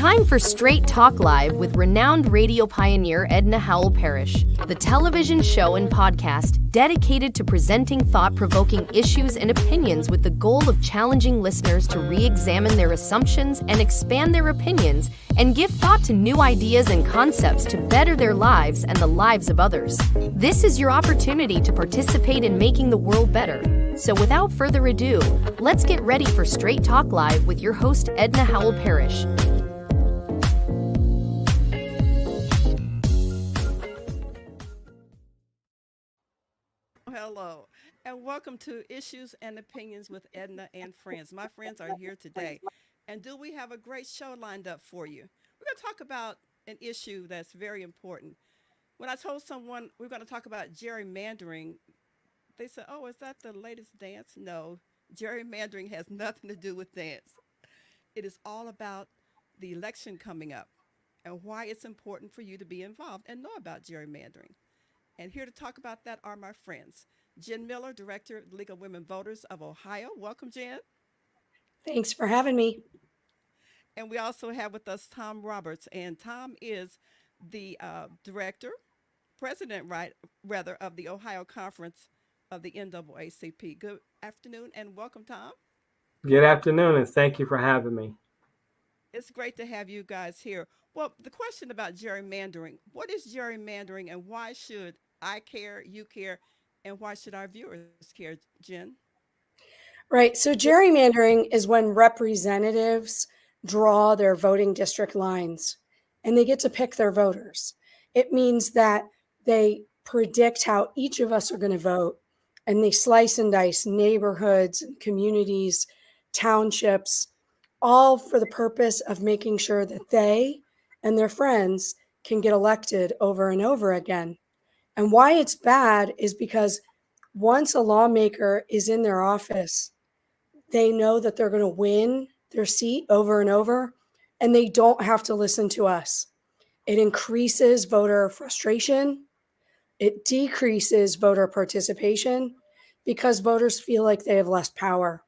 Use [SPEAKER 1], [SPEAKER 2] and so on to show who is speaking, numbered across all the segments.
[SPEAKER 1] time for Straight Talk Live with renowned radio pioneer Edna Howell-Parrish, the television show and podcast dedicated to presenting thought-provoking issues and opinions with the goal of challenging listeners to re-examine their assumptions and expand their opinions and give thought to new ideas and concepts to better their lives and the lives of others. This is your opportunity to participate in making the world better. So without further ado, let's get ready for Straight Talk Live with your host Edna Howell-Parrish.
[SPEAKER 2] Hello, and welcome to Issues and Opinions with Edna and Friends. My friends are here today, and do we have a great show lined up for you? We're going to talk about an issue that's very important. When I told someone we're going to talk about gerrymandering, they said, oh, is that the latest dance? No, gerrymandering has nothing to do with dance. It is all about the election coming up and why it's important for you to be involved and know about gerrymandering. And here to talk about that are my friends. Jen Miller, Director of the League of Women Voters of Ohio. Welcome, Jen.
[SPEAKER 3] Thanks for having me.
[SPEAKER 2] And we also have with us Tom Roberts. And Tom is the president, of the Ohio Conference of the NAACP. Good afternoon and welcome, Tom.
[SPEAKER 4] Good afternoon, and thank you for having me.
[SPEAKER 2] It's great to have you guys here. Well, the question about gerrymandering, what is gerrymandering and why should I care, you care, and why should our viewers care, Jen?
[SPEAKER 3] Right. So gerrymandering is when representatives draw their voting district lines and they get to pick their voters. It means that they predict how each of us are going to vote, and they slice and dice neighborhoods, communities, townships, all for the purpose of making sure that they and their friends can get elected over and over again. And why it's bad is because once a lawmaker is in their office, they know that they're going to win their seat over and over, and they don't have to listen to us. It increases voter frustration. It decreases voter participation because voters feel like they have less power.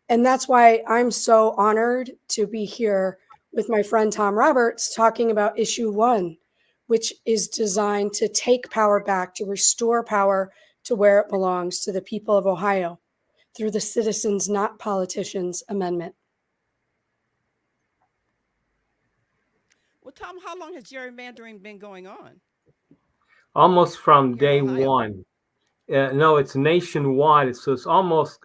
[SPEAKER 3] And that's why I'm so honored to be here with my friend Tom Roberts talking about issue 1, which is designed to take power back, to restore power to where it belongs, to the people of Ohio, through the Citizens Not Politicians Amendment.
[SPEAKER 2] Well, Tom, how long has gerrymandering been going on?
[SPEAKER 4] Almost from
[SPEAKER 2] Here in
[SPEAKER 4] day
[SPEAKER 2] Ohio?
[SPEAKER 4] one. No, it's nationwide, so it's almost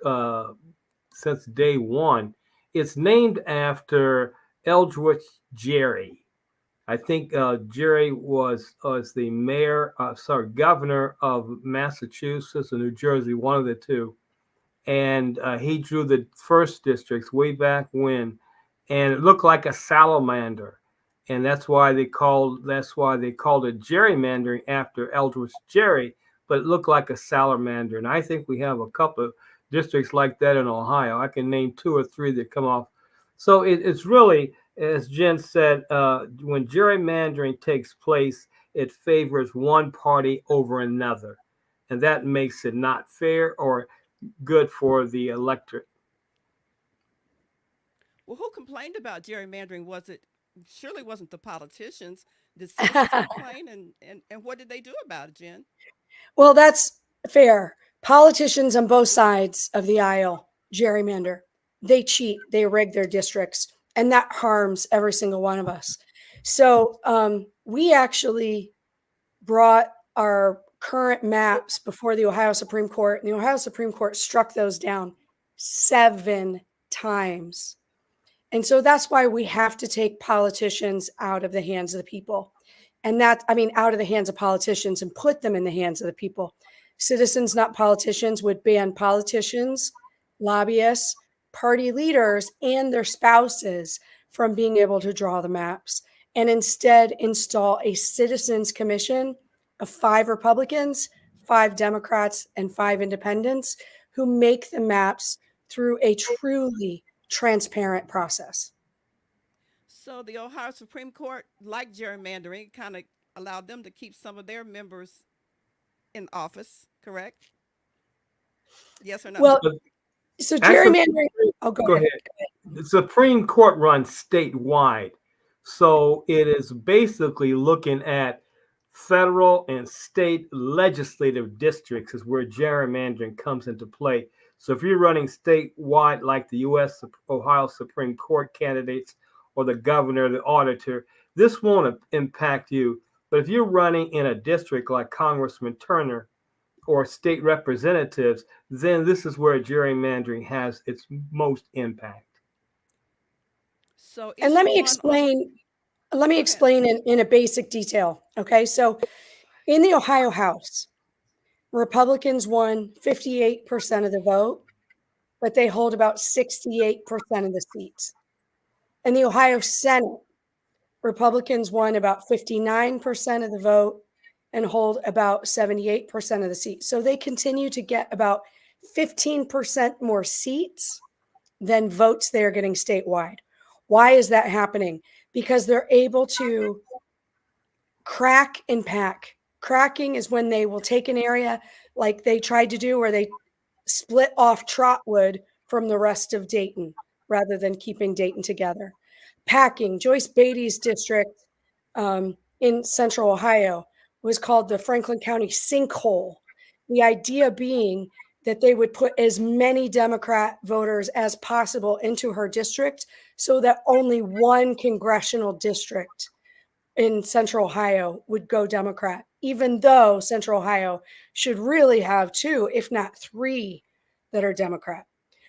[SPEAKER 4] since day one. It's named after Eldridge Gerry. I think Gerry was the governor of Massachusetts or New Jersey, one of the two. And he drew the first districts way back when, and it looked like a salamander. And that's why they called it gerrymandering after Eldridge Gerry, but it looked like a salamander. And I think we have a couple of districts like that in Ohio. I can name 2 or 3 that come off. So it's really, as Jen said, when gerrymandering takes place, it favors one party over another. And that makes it not fair or good for the electorate.
[SPEAKER 2] Well, who complained about gerrymandering? Surely wasn't the politicians. Did citizens complain? And what did they do about it, Jen?
[SPEAKER 3] Well, that's fair. Politicians on both sides of the aisle gerrymander. They cheat, they rig their districts, and that harms every single one of us. So we actually brought our current maps before the Ohio Supreme Court, and the Ohio Supreme Court struck those down 7 times. And so that's why we have to take politicians out of the hands of the people. And out of the hands of politicians and put them in the hands of the people. Citizens Not Politicians would ban politicians, lobbyists, party leaders, and their spouses from being able to draw the maps, and instead install a citizens commission of 5 Republicans, 5 Democrats, and 5 independents who make the maps through a truly transparent process.
[SPEAKER 2] So the Ohio Supreme Court, like gerrymandering, kind of allowed them to keep some of their members in office, correct? Yes or no?
[SPEAKER 3] Well, so gerrymandering.
[SPEAKER 4] Go ahead. The Supreme Court runs statewide. So it is basically looking at federal and state legislative districts is where gerrymandering comes into play. So if you're running statewide, like the U.S. Ohio Supreme Court candidates or the governor, the auditor, this won't impact you. But if you're running in a district like Congressman Turner or state representatives, then this is where gerrymandering has its most impact.
[SPEAKER 2] So
[SPEAKER 3] And let
[SPEAKER 2] issue
[SPEAKER 3] me
[SPEAKER 2] one on.
[SPEAKER 3] explain. Let me
[SPEAKER 2] Go ahead.
[SPEAKER 3] explain in a basic detail. Okay, so in the Ohio House, Republicans won 58% of the vote, but they hold about 68% of the seats. In the Ohio Senate, Republicans won about 59% of the vote and hold about 78% of the seats. So they continue to get about 15% more seats than votes they are getting statewide. Why is that happening? Because they're able to crack and pack. Cracking is when they will take an area like they tried to do, where they split off Trotwood from the rest of Dayton rather than keeping Dayton together. Packing, Joyce Beatty's district in central Ohio was called the Franklin County Sinkhole. The idea being that they would put as many Democrat voters as possible into her district so that only one congressional district in Central Ohio would go Democrat, even though Central Ohio should really have two, if not three, that are Democrat.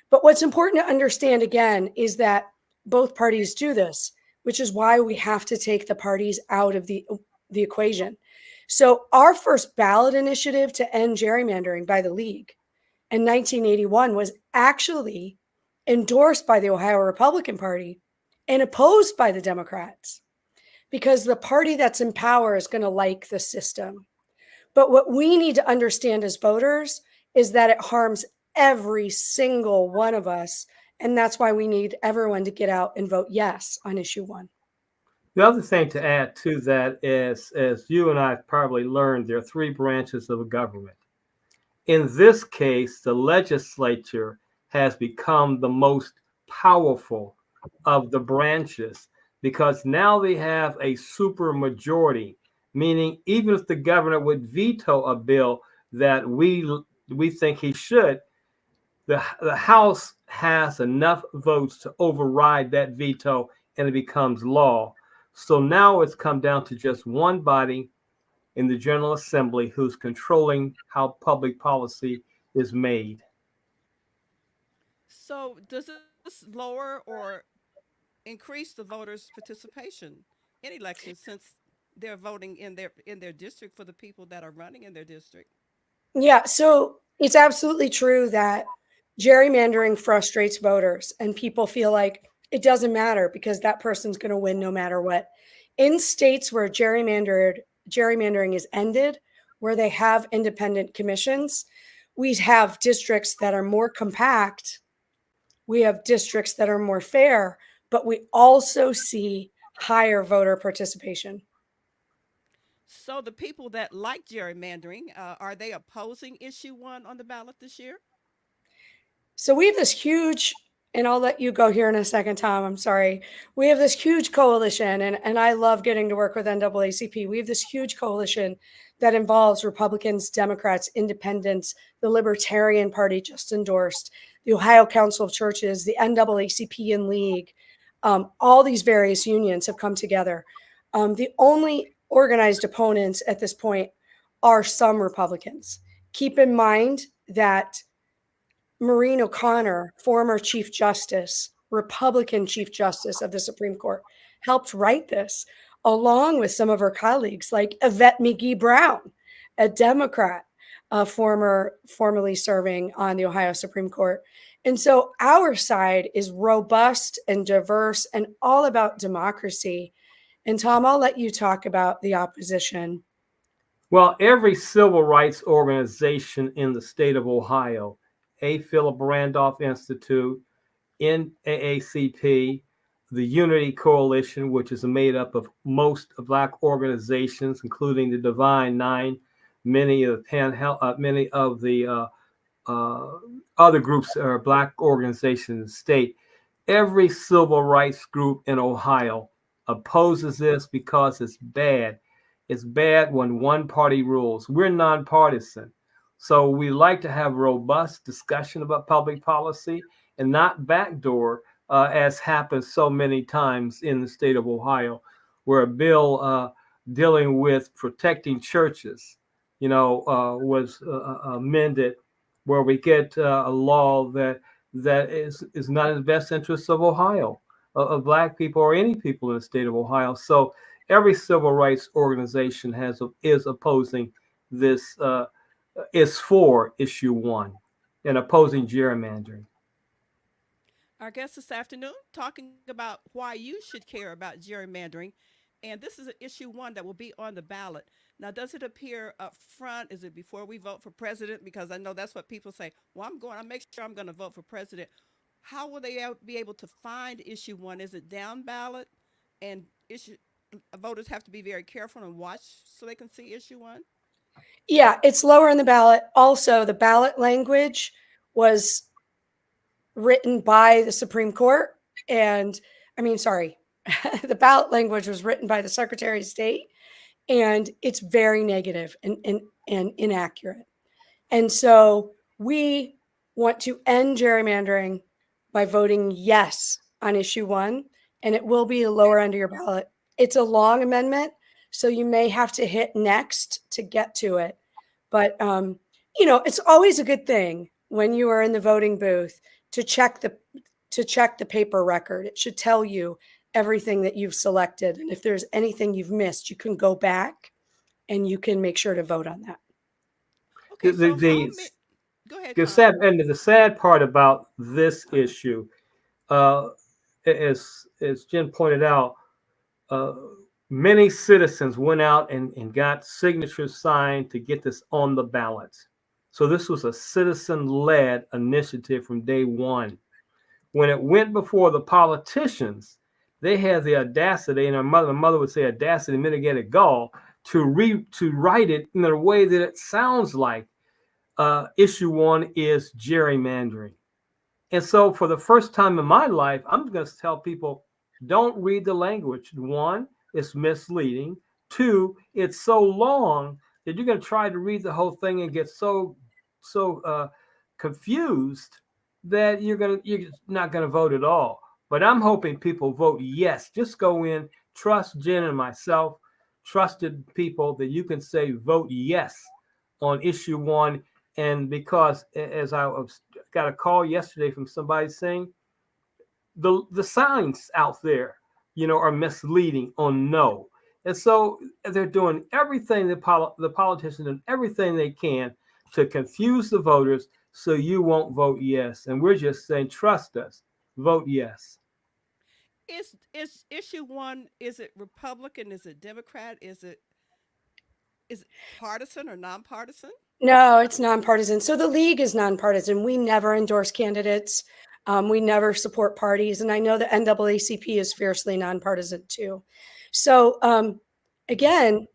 [SPEAKER 3] But what's important to understand again is that both parties do this, which is why we have to take the parties out of the equation. So our first ballot initiative to end gerrymandering by the league in 1981 was actually endorsed by the Ohio Republican Party and opposed by the Democrats, because the party that's in power is going to like the system. But what we need to understand as voters is that it harms every single one of us. And that's why we need everyone to get out and vote yes on issue one.
[SPEAKER 4] The other thing to add to that is, as you and I have probably learned, there are three branches of government. In this case, the legislature has become the most powerful of the branches because now they have a super majority, meaning even if the governor would veto a bill that we think he should, the House has enough votes to override that veto and it becomes law. So now it's come down to just one body in the General Assembly who's controlling how public policy is made.
[SPEAKER 2] So does this lower or increase the voters' participation in elections, since they're voting in their district for the people that are running in their district?
[SPEAKER 3] Yeah, so it's absolutely true that gerrymandering frustrates voters and people feel like it doesn't matter because that person's going to win no matter what. In states where gerrymandering is ended, where they have independent commissions, we have districts that are more compact. We have districts that are more fair, but we also see higher voter participation.
[SPEAKER 2] So the people that like gerrymandering, are they opposing issue one on the ballot this year?
[SPEAKER 3] So we have this huge, and I'll let you go here in a second, Tom. I'm sorry. We have this huge coalition, and I love getting to work with NAACP. We have this huge coalition that involves Republicans, Democrats, Independents, the Libertarian Party just endorsed, the Ohio Council of Churches, the NAACP and League. All these various unions have come together. The only organized opponents at this point are some Republicans. Keep in mind that Maureen O'Connor, former Chief Justice, Republican Chief Justice of the Supreme Court, helped write this, along with some of her colleagues like Yvette McGee Brown, a Democrat, formerly serving on the Ohio Supreme Court. And so our side is robust and diverse and all about democracy. And Tom, I'll let you talk about the opposition.
[SPEAKER 4] Well, every civil rights organization in the state of Ohio, A. Philip Randolph Institute, NAACP, the Unity Coalition, which is made up of most Black organizations, including the Divine Nine, many of the other groups are Black organizations in the state. Every civil rights group in Ohio opposes this because it's bad. It's bad when one party rules. We're nonpartisan. So we like to have robust discussion about public policy and not backdoor, as happens so many times in the state of Ohio, where a bill dealing with protecting churches, was amended, where we get a law that is not in the best interest of Ohio, of Black people or any people in the state of Ohio. So every civil rights organization is opposing this. Is for issue 1 and opposing gerrymandering.
[SPEAKER 2] Our guest this afternoon talking about why you should care about gerrymandering. And this is an issue 1 that will be on the ballot. Now, does it appear up front? Is it before we vote for president? Because I know that's what people say. Well, I'll make sure I'm going to vote for president. How will they be able to find issue 1? Is it down ballot? And voters have to be very careful and watch so they can see issue 1?
[SPEAKER 3] Yeah, it's lower in the ballot. Also, the ballot language was written by the Supreme Court. And the ballot language was written by the Secretary of State, and it's very negative and inaccurate. And so we want to end gerrymandering by voting yes on issue 1, and it will be the lower end of your ballot. It's a long amendment, so you may have to hit next to get to it. But, it's always a good thing when you are in the voting booth to check the paper record. It should tell you everything that you've selected. And if there's anything you've missed, you can go back and you can make sure to vote on that.
[SPEAKER 2] Okay, so go ahead.
[SPEAKER 4] The sad part about this issue, as Jen pointed out, many citizens went out and got signatures signed to get this on the ballot. So this was a citizen-led initiative from day one. When it went before the politicians, they had the audacity, and my mother would say audacity, mitigated gall, to write it in a way that it sounds like issue 1 is gerrymandering. And so for the first time in my life, I'm going to tell people, don't read the language. 1, it's misleading. 2, it's so long that you're going to try to read the whole thing and get so confused that you're not going to vote at all. But I'm hoping people vote yes. Just go in, trust Jen and myself, trusted people that you can say vote yes on issue 1. And because, as I got a call yesterday from somebody saying the signs out there, are misleading on no. And so they're doing everything, the politicians and everything they can to confuse the voters so you won't vote yes. And we're just saying, trust us, vote yes.
[SPEAKER 2] Is issue 1, is it Republican? Is it Democrat? Is it partisan or nonpartisan?
[SPEAKER 3] No, it's nonpartisan. So the league is nonpartisan. We never endorse candidates. We never support parties. And I know the NAACP is fiercely nonpartisan too. So again,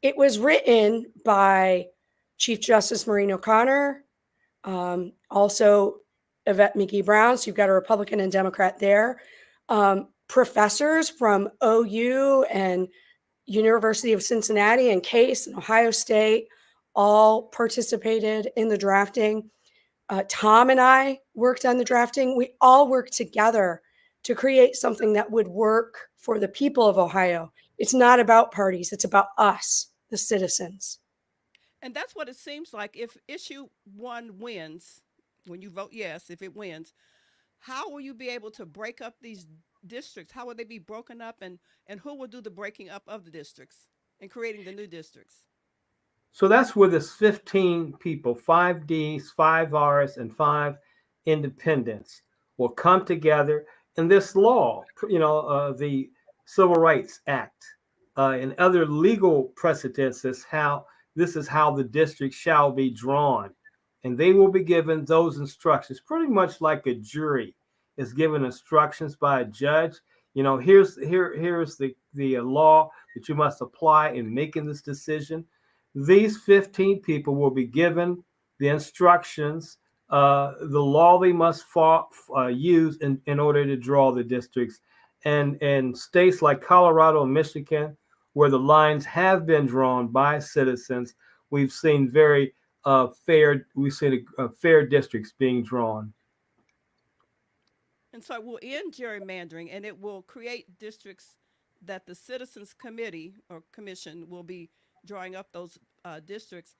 [SPEAKER 3] it was written by Chief Justice Maureen O'Connor, also Yvette McGee-Brown. So you've got a Republican and Democrat there. Professors from OU and University of Cincinnati and Case and Ohio State all participated in the drafting. Tom and I worked on the drafting. We all worked together to create something that would work for the people of Ohio. It's not about parties. It's about us, the citizens.
[SPEAKER 2] And that's what it seems like. If issue 1 wins, when you vote yes, if it wins, how will you be able to break up these districts? How will they be broken up, and who will do the breaking up of the districts and creating the new districts?
[SPEAKER 4] So that's where there's 15 people, 5 Ds, 5 Rs, and 5 independents will come together. And this law, the Civil Rights Act, and other legal precedents, this is how the district shall be drawn. And they will be given those instructions, pretty much like a jury is given instructions by a judge. Here's the law that you must apply in making this decision. These 15 people will be given the instructions, the law they must use in order to draw the districts. and in states like Colorado and Michigan, where the lines have been drawn by citizens, we've seen very fair districts being drawn.
[SPEAKER 2] And so we'll end gerrymandering, and it will create districts that the Citizens Committee or Commission will be drawing up those districts.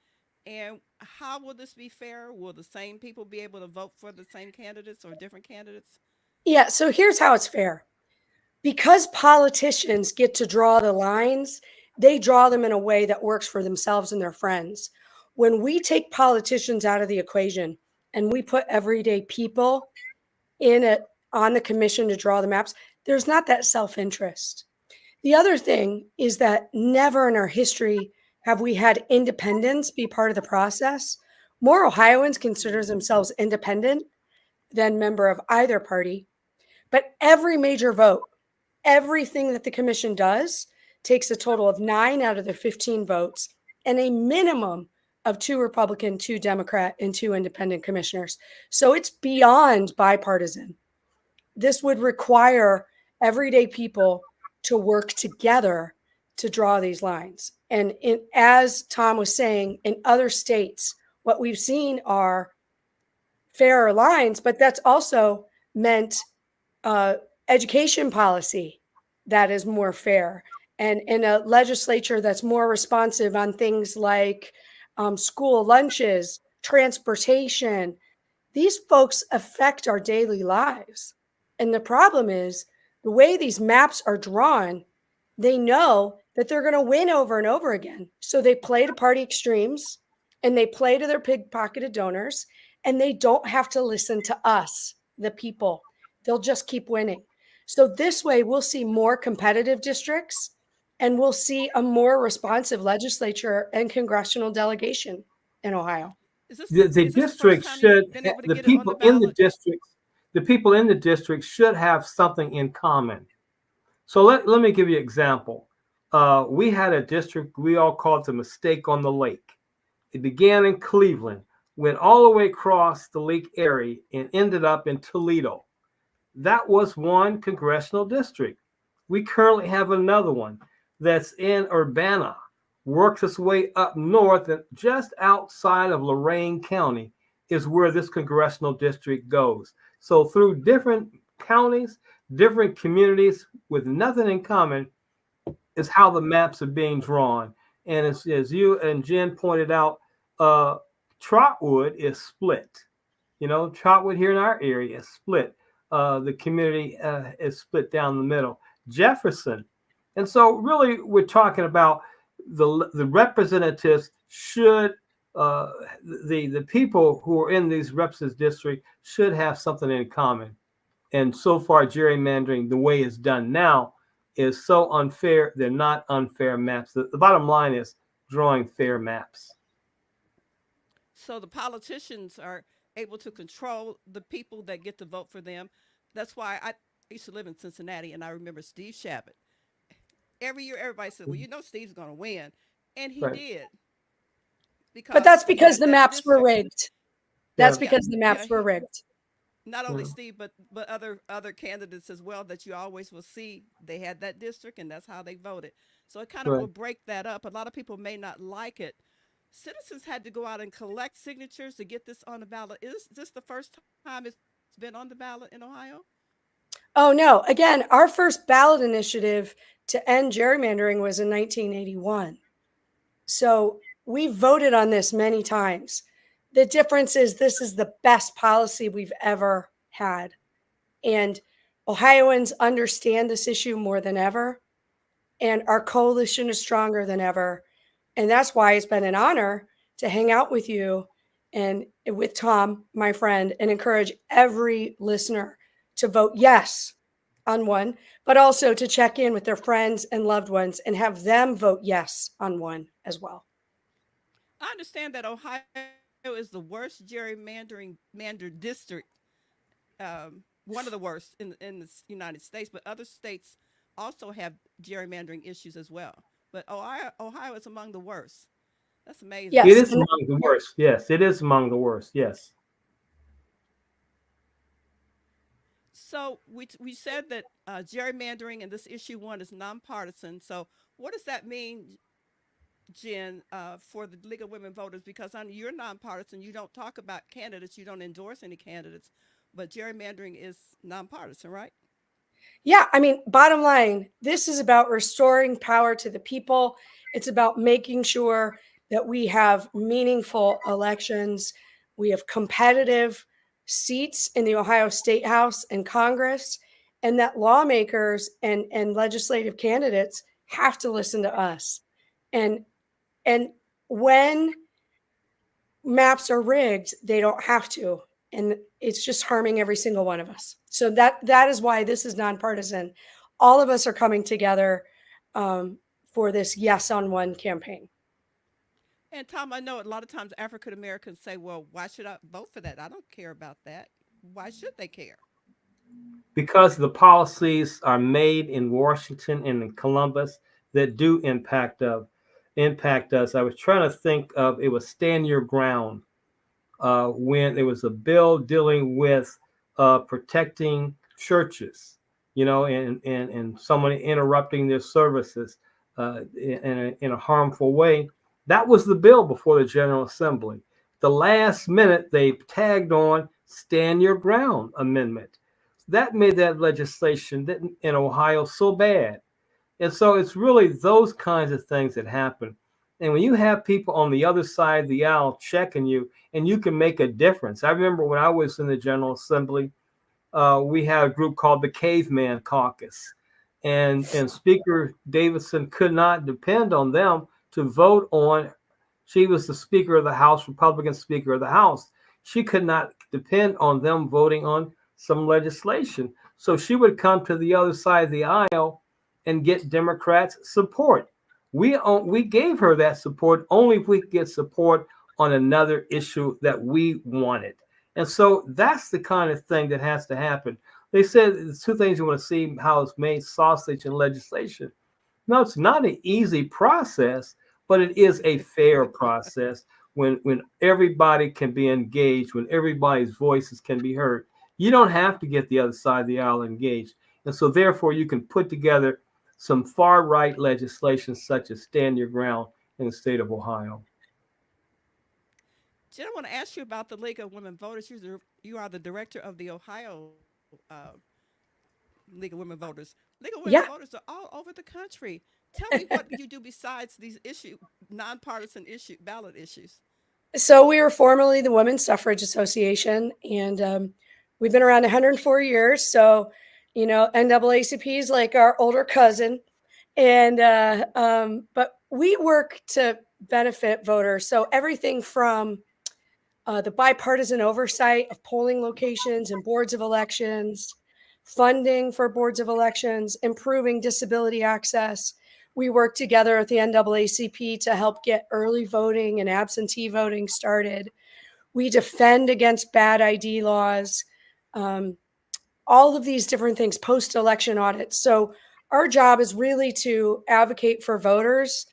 [SPEAKER 2] And how will this be fair? Will the same people be able to vote for the same candidates or different candidates?
[SPEAKER 3] Yeah, so here's how it's fair. Because politicians get to draw the lines, they draw them in a way that works for themselves and their friends. When we take politicians out of the equation and we put everyday people in it on the commission to draw the maps, there's not that self-interest. The other thing is that never in our history have we had independents be part of the process. More Ohioans consider themselves independent than member of either party. But every major vote, everything that the commission does takes a total of 9 out of the 15 votes and a minimum of 2 Republican, 2 Democrat, and 2 independent commissioners. So it's beyond bipartisan. This would require everyday people to work together to draw these lines. And as Tom was saying, in other states, what we've seen are fairer lines, but that's also meant education policy that is more fair, and in a legislature that's more responsive on things like school lunches, transportation. These folks affect our daily lives. And the problem is the way these maps are drawn, they know that they're going to win over and over again. So they play to party extremes and they play to their pickpocketed donors, and they don't have to listen to us, the people. They'll just keep winning. So this way, we'll see more competitive districts and we'll see a more responsive legislature and congressional delegation in Ohio.
[SPEAKER 4] The district should, the people in the districts, the people in the district should have something in common. So let me give you an example. We had a district, we all called it the Mistake on the Lake. It began in Cleveland, went all the way across the Lake Erie, and ended up in Toledo. That was one congressional district. We currently have another one that's in Urbana, works its way up north, and just outside of Lorain County is where this congressional district goes. So through different counties, different communities with nothing in common is how the maps are being drawn. And as you and Jen pointed out, Trotwood is split. You know, Trotwood here in our area is split. The community is split down the middle. Jefferson. And so really we're talking about the representatives should, the people who are in these representative districts should have something in common. And so far, gerrymandering, the way it's done now, is so unfair. They're not unfair maps. The bottom line is drawing fair maps.
[SPEAKER 2] So the politicians are able to control the people that get to vote for them. That's why I used to live in Cincinnati, and I remember Steve Shabbat. Every year, everybody said, well, you know Steve's going to win. And he did.
[SPEAKER 3] But that's because the maps were rigged. That's because the maps were rigged.
[SPEAKER 2] Not only Steve, but other candidates as well that you always will see. They had that district, and that's how they voted. So it kind of will break that up. A lot of people may not like it. Citizens had to go out and collect signatures to get this on the ballot. Is this the first time it's been on the ballot in Ohio?
[SPEAKER 3] Oh, no. Again, our first ballot initiative to end gerrymandering was in 1981. So we voted on this many times. The difference is this is the best policy we've ever had. And Ohioans understand this issue more than ever. And our coalition is stronger than ever. And that's why it's been an honor to hang out with you and with Tom, my friend, and encourage every listener to vote yes on one, but also to check in with their friends and loved ones and have them vote yes on one as well.
[SPEAKER 2] I understand that Ohio is the worst gerrymandering district, one of the worst in the United States, but other states also have gerrymandering issues as well. But Ohio is among the worst. That's amazing.
[SPEAKER 3] Yes.
[SPEAKER 4] It is among the worst. Yes, it is among the worst. Yes.
[SPEAKER 2] So we said that gerrymandering and this issue one is nonpartisan. So what does that mean, Jen, for the League of Women Voters? Because you're nonpartisan. You don't talk about candidates. You don't endorse any candidates. But gerrymandering is nonpartisan, right?
[SPEAKER 3] Yeah, I mean, bottom line, this is about restoring power to the people. It's about making sure that we have meaningful elections. We have competitive seats in the Ohio State House and Congress, and that lawmakers and legislative candidates have to listen to us. And and when maps are rigged, they don't have to. And it's just harming every single one of us. So that is why this is nonpartisan. All of us are coming together for this Yes on One campaign.
[SPEAKER 2] And Tom, I know a lot of times African Americans say, well, why should I vote for that? I don't care about that. Why should they care?
[SPEAKER 4] Because the policies are made in Washington and in Columbus that do impact us. I was trying to think of, it was Stand Your Ground, when there was a bill dealing with protecting churches, and someone interrupting their services in a harmful way. That was the bill before the General Assembly. The last minute, they tagged on Stand Your Ground amendment. That made that legislation in Ohio so bad. And so it's really those kinds of things that happen. And when you have people on the other side of the aisle checking you, and you can make a difference. I remember when I was in the General Assembly, we had a group called the Caveman Caucus. And Speaker Davidson could not depend on them to vote on. She was the Speaker of the House, Republican Speaker of the House. She could not depend on them voting on some legislation. So she would come to the other side of the aisle and get Democrats' support. We gave her that support only if we could get support on another issue that we wanted. And so that's the kind of thing that has to happen. They said the two things you want to see: how it's made, sausage and legislation. No, it's not an easy process, but it is a fair process when everybody can be engaged, when everybody's voices can be heard. You don't have to get the other side of the aisle engaged. And so therefore you can put together some far right legislation such as Stand Your Ground in the state of Ohio.
[SPEAKER 2] Jen, I want to ask you about the League of Women Voters. You are the director of the Ohio League of Women Voters. League of Women
[SPEAKER 3] Yeah.
[SPEAKER 2] Voters are all over the country. Tell me what you do besides these nonpartisan ballot issues.
[SPEAKER 3] So we were formerly the Women's Suffrage Association, and we've been around 104 years. So, NAACP is like our older cousin, and but we work to benefit voters. So everything from the bipartisan oversight of polling locations and boards of elections, funding for boards of elections, improving disability access. We work together with the NAACP to help get early voting and absentee voting started. We defend against bad ID laws, all of these different things, post-election audits. So our job is really to advocate for voters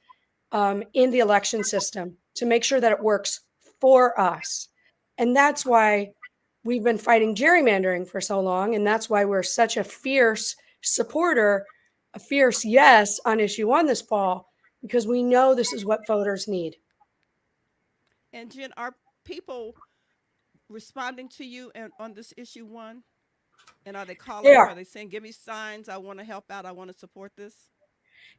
[SPEAKER 3] in the election system to make sure that it works for us. And that's why we've been fighting gerrymandering for so long. And that's why we're such a fierce supporter, a fierce yes on issue one this fall, because we know this is what voters need.
[SPEAKER 2] And Jen, are people responding to you on this issue one? And are they calling
[SPEAKER 3] They
[SPEAKER 2] you?
[SPEAKER 3] are.
[SPEAKER 2] Are they saying, give me signs? I want to help out. I want to support this?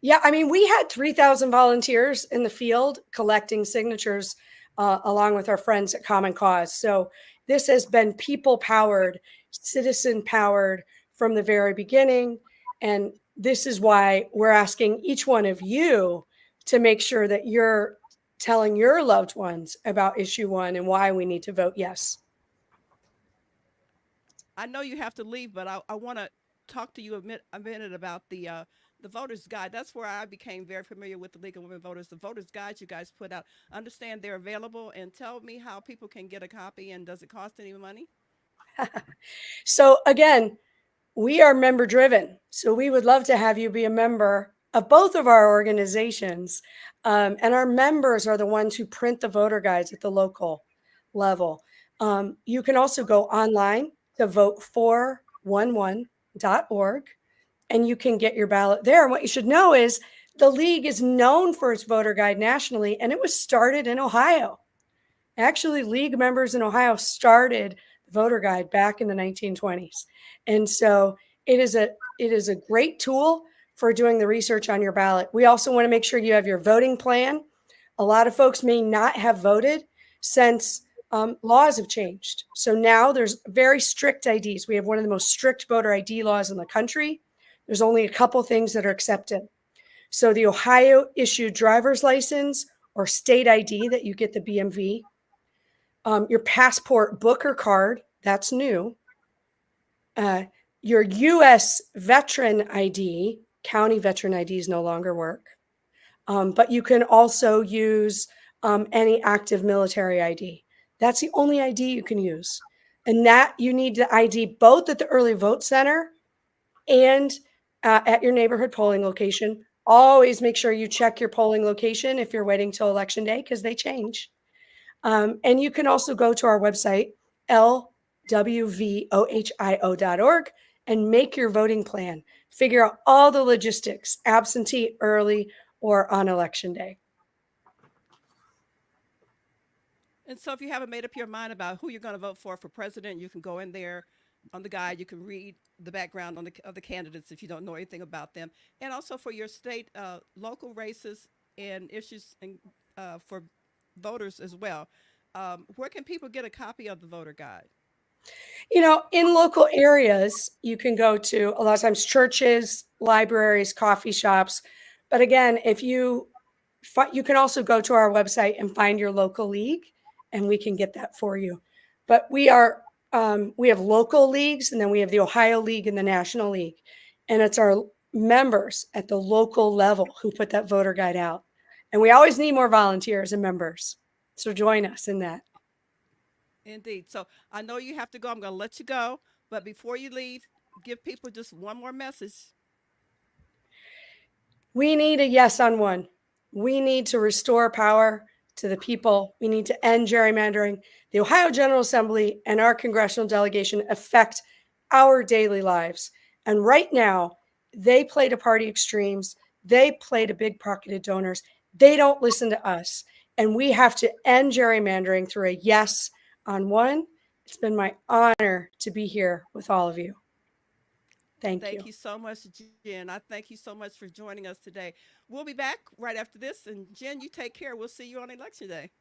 [SPEAKER 3] Yeah, I mean, we had 3,000 volunteers in the field collecting signatures along with our friends at Common Cause. So this has been people powered, citizen powered from the very beginning. And this is why we're asking each one of you to make sure that you're telling your loved ones about issue one and why we need to vote yes.
[SPEAKER 2] I know you have to leave, but I want to talk to you a minute about the voters guide. That's where I became very familiar with the League of Women Voters. The voters guides you guys put out. Understand they're available, and tell me how people can get a copy, and does it cost any money?
[SPEAKER 3] So again, we are member driven. So we would love to have you be a member of both of our organizations. And our members are the ones who print the voter guides at the local level. You can also go online to vote for 11.org, and you can get your ballot there. And what you should know is the league is known for its voter guide nationally, and it was started in Ohio. Actually, league members in Ohio started the voter guide back in the 1920s. And so it is a great tool for doing the research on your ballot. We also want to make sure you have your voting plan. A lot of folks may not have voted since laws have changed. So now there's very strict IDs. We have one of the most strict voter ID laws in the country. There's only a couple things that are accepted. So the Ohio issued driver's license or state ID that you get the BMV, your passport book or card, that's new. Your U.S. veteran ID, county veteran IDs no longer work. But you can also use any active military ID. That's the only ID you can use. And that you need to ID both at the early vote center and at your neighborhood polling location. Always make sure you check your polling location if you're waiting till election day, because they change. And you can also go to our website, lwvohio.org, and make your voting plan. Figure out all the logistics, absentee, early, or on election day.
[SPEAKER 2] And so if you haven't made up your mind about who you're going to vote for president, you can go in there on the guide. You can read the background of the candidates if you don't know anything about them. And also for your state, local races and issues and, for voters as well. Where can people get a copy of the voter guide?
[SPEAKER 3] In local areas, you can go to a lot of times churches, libraries, coffee shops. But again, if you can also go to our website and find your local league, and we can get that for you. But we have local leagues, and then we have the Ohio League and the National League. And it's our members at the local level who put that voter guide out. And we always need more volunteers and members. So join us in that.
[SPEAKER 2] Indeed. So I know you have to go. I'm going to let you go. But before you leave, give people just one more message.
[SPEAKER 3] We need a yes on one. We need to restore power to the people. We need to end gerrymandering. The Ohio General Assembly and our congressional delegation affect our daily lives. And right now, they play to party extremes. They play to big-pocketed donors. They don't listen to us. And we have to end gerrymandering through a yes on one. It's been my honor to be here with all of you. Thank you.
[SPEAKER 2] Thank you so much, Jen. I thank you so much for joining us today. We'll be back right after this. And Jen, you take care. We'll see you on Election Day.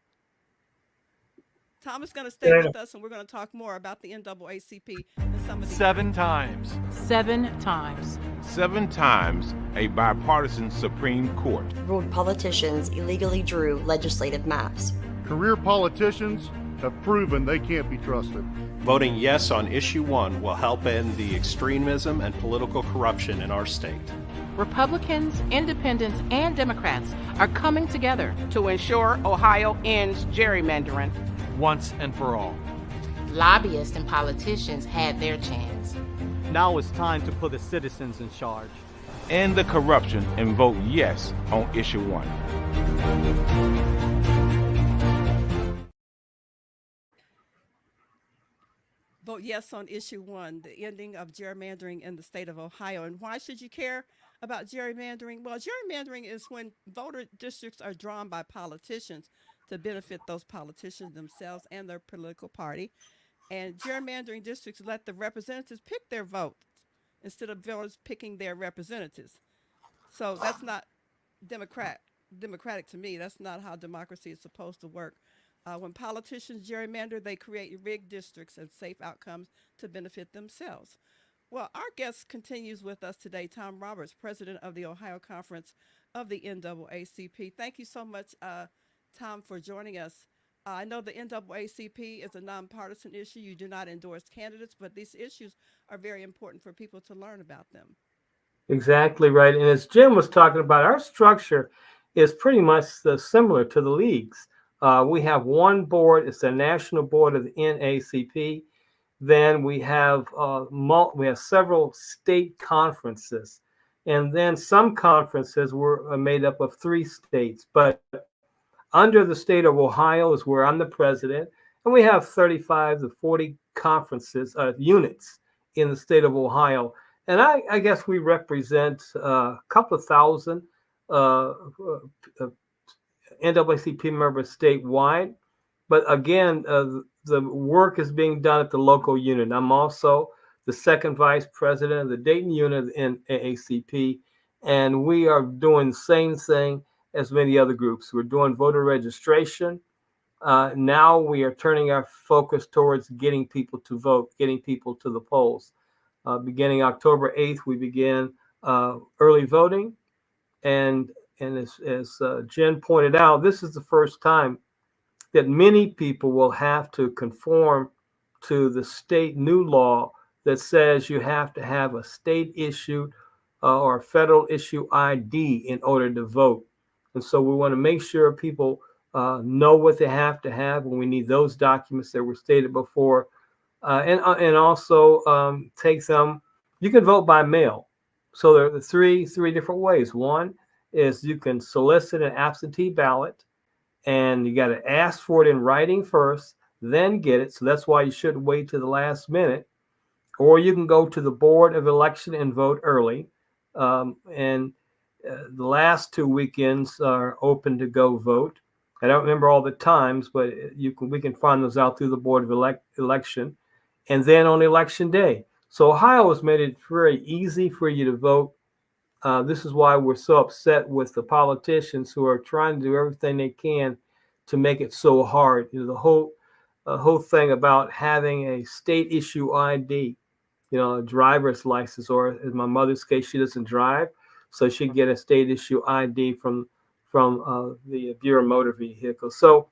[SPEAKER 2] Tom is going to stay with us, and we're going to talk more about the NAACP and some of the
[SPEAKER 5] 7 times.
[SPEAKER 6] 7 times.
[SPEAKER 7] 7 times a bipartisan Supreme Court
[SPEAKER 8] ruled politicians illegally drew legislative maps.
[SPEAKER 9] Career politicians have proven they can't be trusted.
[SPEAKER 10] Voting yes on issue 1 will help end the extremism and political corruption in our state.
[SPEAKER 6] Republicans, independents, and Democrats are coming together
[SPEAKER 11] to ensure Ohio ends gerrymandering
[SPEAKER 5] once and for all.
[SPEAKER 12] Lobbyists and politicians had their chance.
[SPEAKER 13] Now it's time to put the citizens in charge.
[SPEAKER 7] End the corruption and vote yes on issue 1.
[SPEAKER 2] Vote yes on issue 1, the ending of gerrymandering in the state of Ohio. And why should you care about gerrymandering? Well, gerrymandering is when voter districts are drawn by politicians to benefit those politicians themselves and their political party. And gerrymandering districts let the representatives pick their votes instead of voters picking their representatives. So that's not democratic to me. That's not how democracy is supposed to work. When politicians gerrymander, they create rigged districts and safe outcomes to benefit themselves. Well, our guest continues with us today, Tom Roberts, president of the Ohio Conference of the NAACP. Thank you so much, Tom, for joining us. I know the NAACP is a nonpartisan issue. You do not endorse candidates, but these issues are very important for people to learn about them.
[SPEAKER 4] Exactly right. And as Jim was talking about, our structure is pretty much similar to the leagues. We have one board. It's the national board of the NAACP. Then we have several state conferences, and then some conferences were made up of 3 states. But under the state of Ohio is where I'm the president, and we have 35 to 40 conferences units in the state of Ohio. And I guess we represent a couple of thousand NAACP members statewide. But again, the work is being done at the local unit. I'm also the second vice president of the Dayton unit in AACP, and we are doing the same thing as many other groups. We're doing voter registration. Now we are turning our focus towards getting people to vote, getting people to the polls. Beginning October 8th, we begin early voting. And as Jen pointed out, this is the first time that many people will have to conform to the state new law that says you have to have a state issued or federal issue ID in order to vote. And so we want to make sure people know what they have to have, and we need those documents that were stated before. And also take them. You can vote by mail. So there are three different ways. One is you can solicit an absentee ballot, and you got to ask for it in writing first, then get it. So that's why you shouldn't wait to the last minute. Or you can go to the Board of Election and vote early. And the last 2 weekends are open to go vote. I don't remember all the times, but we can find those out through the Board of Election. And then on election day. So Ohio has made it very easy for you to vote. This is why we're so upset with the politicians who are trying to do everything they can to make it so hard. You know, the whole thing about having a state issue ID, you know, a driver's license, or in my mother's case, she doesn't drive, so she can get a state issue ID from the Bureau of Motor Vehicles. So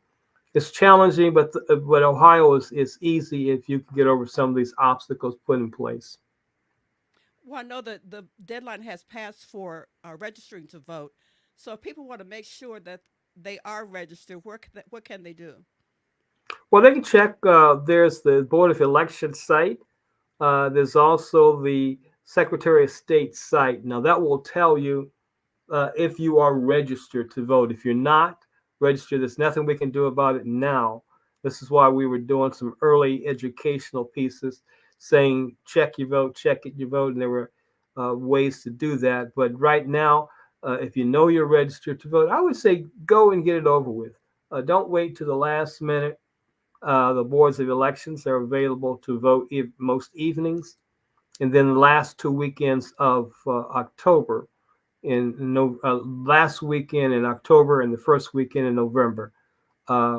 [SPEAKER 4] it's challenging, but Ohio is easy if you can get over some of these obstacles put in place.
[SPEAKER 2] Well, I know that the deadline has passed for registering to vote. So if people want to make sure that they are registered, what can they do?
[SPEAKER 4] Well, they can check. There's the Board of Election site. There's also the Secretary of State site. Now, that will tell you if you are registered to vote. If you're not registered, there's nothing we can do about it now. This is why we were doing some early educational pieces saying, check your vote, check it, your vote. And there were ways to do that. But right now, if you know you're registered to vote, I would say go and get it over with. Don't wait to the last minute. The boards of elections are available to vote most evenings. And then the last 2 weekends of October, last weekend in October and the first weekend in November,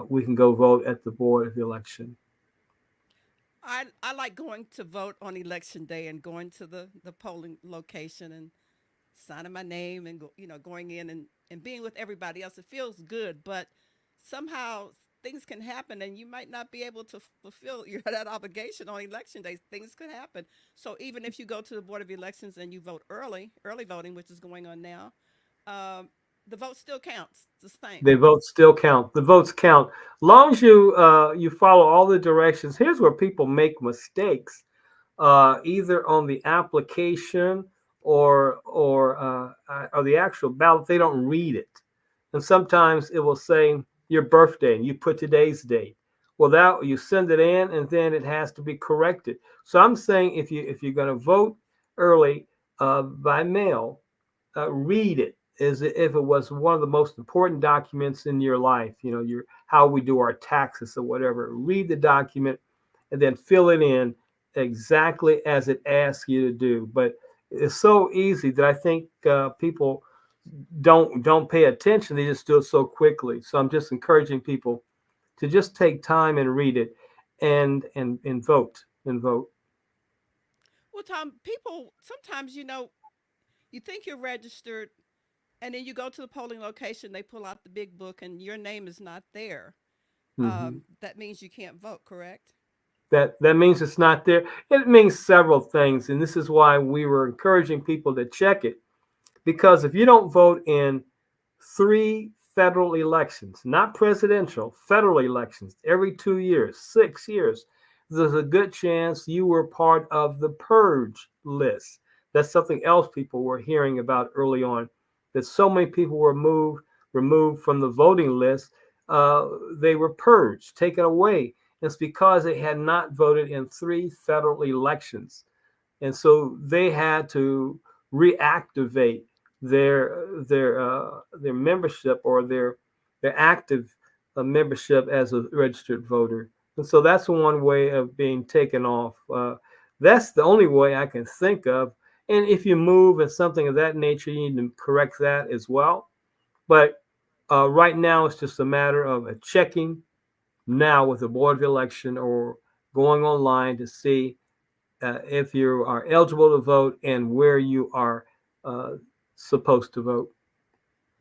[SPEAKER 4] we can go vote at the Board of Election.
[SPEAKER 2] I like going to vote on election day and going to the polling location and signing my name and going in and being with everybody else. It feels good, but somehow things can happen and you might not be able to fulfill that obligation on election day. Things could happen. So even if you go to the Board of Elections and you vote early voting, which is going on now, the vote still counts. It's the same.
[SPEAKER 4] The votes still count. The votes count. Long as you follow all the directions. Here's where people make mistakes, either on the application or the actual ballot. They don't read it, and sometimes it will say your birthday, and you put today's date. Well, that you send it in, and then it has to be corrected. So I'm saying if you're going to vote early by mail, read it as if it was one of the most important documents in your life. You know, how we do our taxes or whatever. Read the document and then fill it in exactly as it asks you to do. But it's so easy that I think people don't pay attention. They just do it so quickly. So I'm just encouraging people to just take time and read it and vote.
[SPEAKER 2] Well, Tom, people sometimes, you think you're registered and then you go to the polling location, they pull out the big book and your name is not there.
[SPEAKER 4] Mm-hmm.
[SPEAKER 2] That means you can't vote, correct?
[SPEAKER 4] That means it's not there. It means several things. And this is why we were encouraging people to check it. Because if you don't vote in 3 federal elections, not presidential, federal elections, every 2 years, 6 years, there's a good chance you were part of the purge list. That's something else people were hearing about early on, that so many people were removed from the voting list. They were purged, taken away. It's because they had not voted in 3 federal elections. and so they had to reactivate their membership or their active membership as a registered voter. And so that's one way of being taken off. That's the only way I can think of. And if you move and something of that nature, you need to correct that as well. But right now, it's just a matter of checking now with the Board of Election or going online to see if you are eligible to vote and where you are supposed to vote.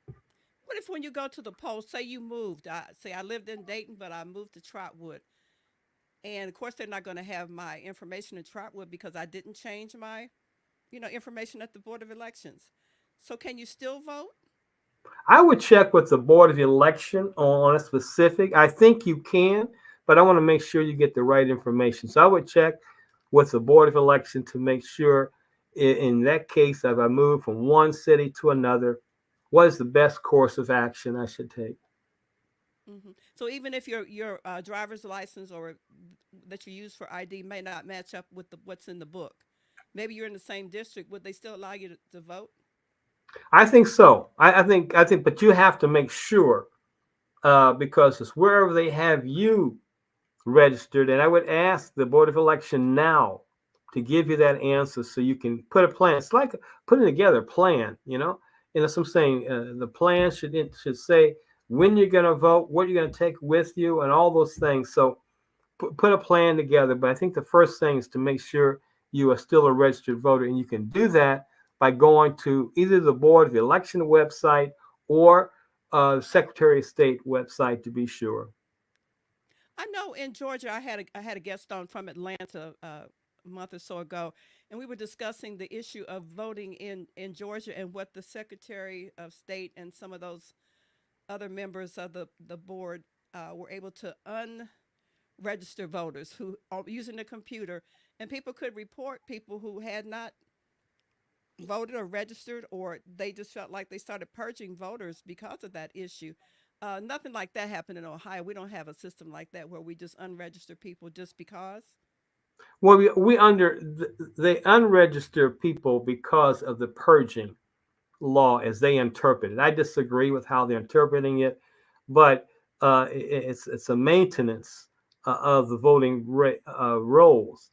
[SPEAKER 2] What if when you go to the poll, say you moved, say I lived in Dayton, but I moved to Trotwood, and of course they're not going to have my information in Trotwood because I didn't change my, information at the Board of Elections. So can you still vote?
[SPEAKER 4] I would check with the Board of Election on a specific. I think you can, but I want to make sure you get the right information. So I would check with the Board of Election to make sure, in that case, if I move from one city to another, what is the best course of action I should take.
[SPEAKER 2] So even if your driver's license or that you use for ID may not match up with what's in the book, maybe you're in the same district, would they still allow you to vote?
[SPEAKER 4] I think so. I think, but you have to make sure because it's wherever they have you registered. And I would ask the Board of Election now to give you that answer so you can put a plan. It's like putting together a plan, And that's what I'm saying. The plan should say when you're going to vote, what you're going to take with you, and all those things. So put a plan together. But I think the first thing is to make sure you are still a registered voter, and you can do that by going to either the Board of Election website or Secretary of State website to be sure.
[SPEAKER 2] I know in Georgia, I had a guest on from Atlanta a month or so ago, and we were discussing the issue of voting in Georgia and what the Secretary of State and some of those other members of the board were able to unregister voters who are using the computer, and people could report people who had not voted or registered, or they just felt like they started purging voters because of that issue. Nothing like that happened in Ohio. We don't have a system like that where we just unregister people just because.
[SPEAKER 4] Well, they unregister people because of the purging law as they interpret it. I disagree with how they're interpreting it, but it's a maintenance of the voting rolls.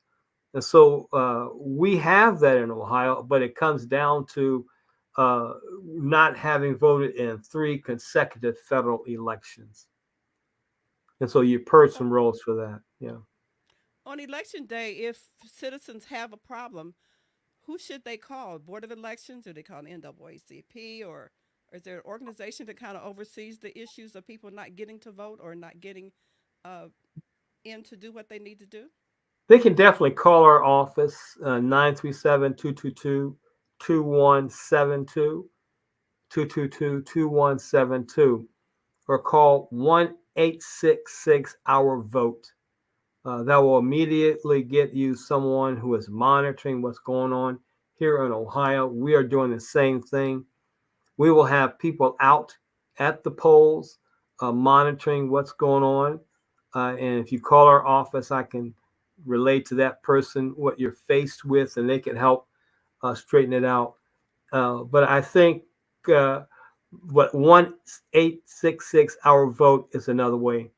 [SPEAKER 4] And so we have that in Ohio, but it comes down to not having voted in 3 consecutive federal elections. And so you purge some rolls for that. Yeah.
[SPEAKER 2] On election day, if citizens have a problem, who should they call? Board of Elections, or they call the NAACP, or is there an organization that kind of oversees the issues of people not getting to vote or not getting in to do what they need to do?
[SPEAKER 4] They can definitely call our office, 937-222-2172, 222-2172, or call 1-866-OUR-VOTE. That will immediately get you someone who is monitoring what's going on here in Ohio. We are doing the same thing. We will have people out at the polls monitoring what's going on. And if you call our office, I can relate to that person what you're faced with, and they can help straighten it out. But I think what 1-866-OUR-VOTE is another way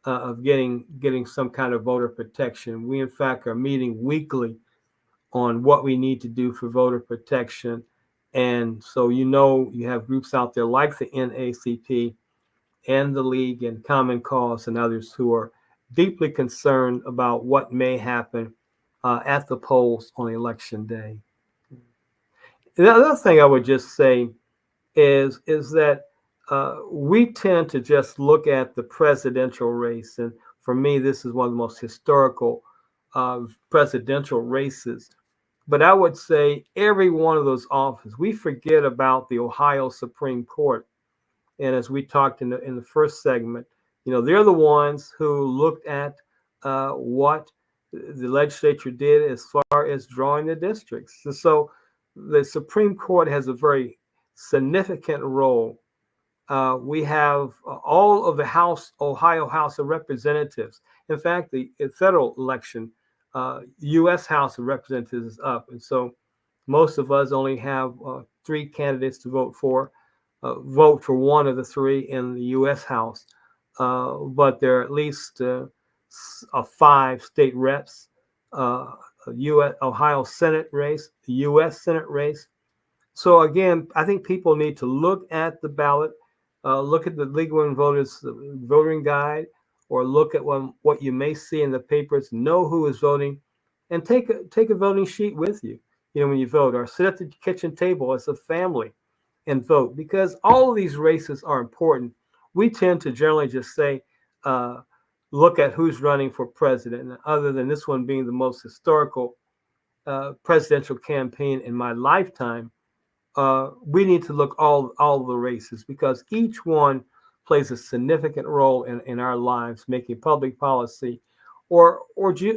[SPEAKER 4] of getting some kind of voter protection. We, in fact, are meeting weekly on what we need to do for voter protection. And so, you have groups out there like the NAACP and the League and Common Cause and others who are deeply concerned about what may happen at the polls on election day. The other thing I would just say is that we tend to just look at the presidential race. And for me, this is one of the most historical presidential races. But I would say every one of those offices, we forget about the Ohio Supreme Court. And as we talked in the first segment, they're the ones who looked at what the legislature did as far as drawing the districts. And so the Supreme Court has a very significant role. We have all of the Ohio House of Representatives. In fact, the federal election U.S. House of Representatives is up. And so most of us only have 3 candidates to vote for one of the 3 in the U.S. House. But there are at least 5 state reps, a U.S. Ohio Senate race, a U.S. Senate race. So again, I think people need to look at the ballot, look at the Legal and Voters voting guide, or look at what you may see in the papers, know who is voting, and take a voting sheet with you, when you vote, or sit at the kitchen table as a family and vote, because all of these races are important. We tend to generally just say, look at who's running for president, and other than this one being the most historical presidential campaign in my lifetime, we need to look all the races, because each one plays a significant role in our lives, making public policy or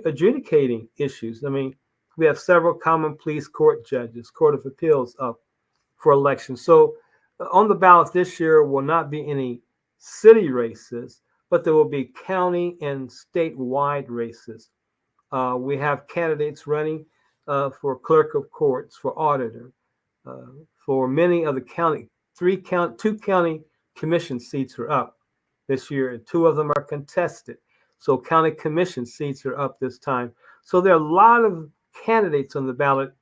[SPEAKER 4] adjudicating issues. I mean, we have several common pleas court judges, court of appeals up for election. So on the ballot this year will not be any city races, but there will be county and statewide races. We have candidates running for clerk of courts, for auditor, for many of the county. 2 county commission seats are up this year, and 2 of them are contested. So county commission seats are up this time. So there are a lot of candidates on the ballot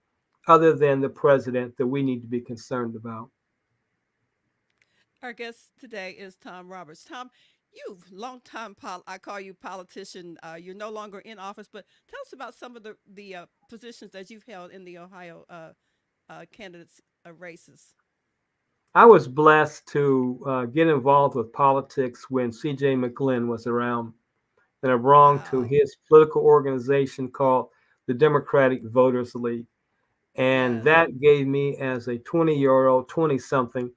[SPEAKER 4] other than the president that we need to be concerned about.
[SPEAKER 2] Our guest today is Tom Roberts. Tom, you long time I call you politician. You're no longer in office, but tell us about some of the positions that you've held in the Ohio candidates races.
[SPEAKER 4] I was blessed to get involved with politics when C.J. McGlynn was around, and I belonged to his political organization called the Democratic Voters League. And that gave me, as a 20-year-old, 20-something,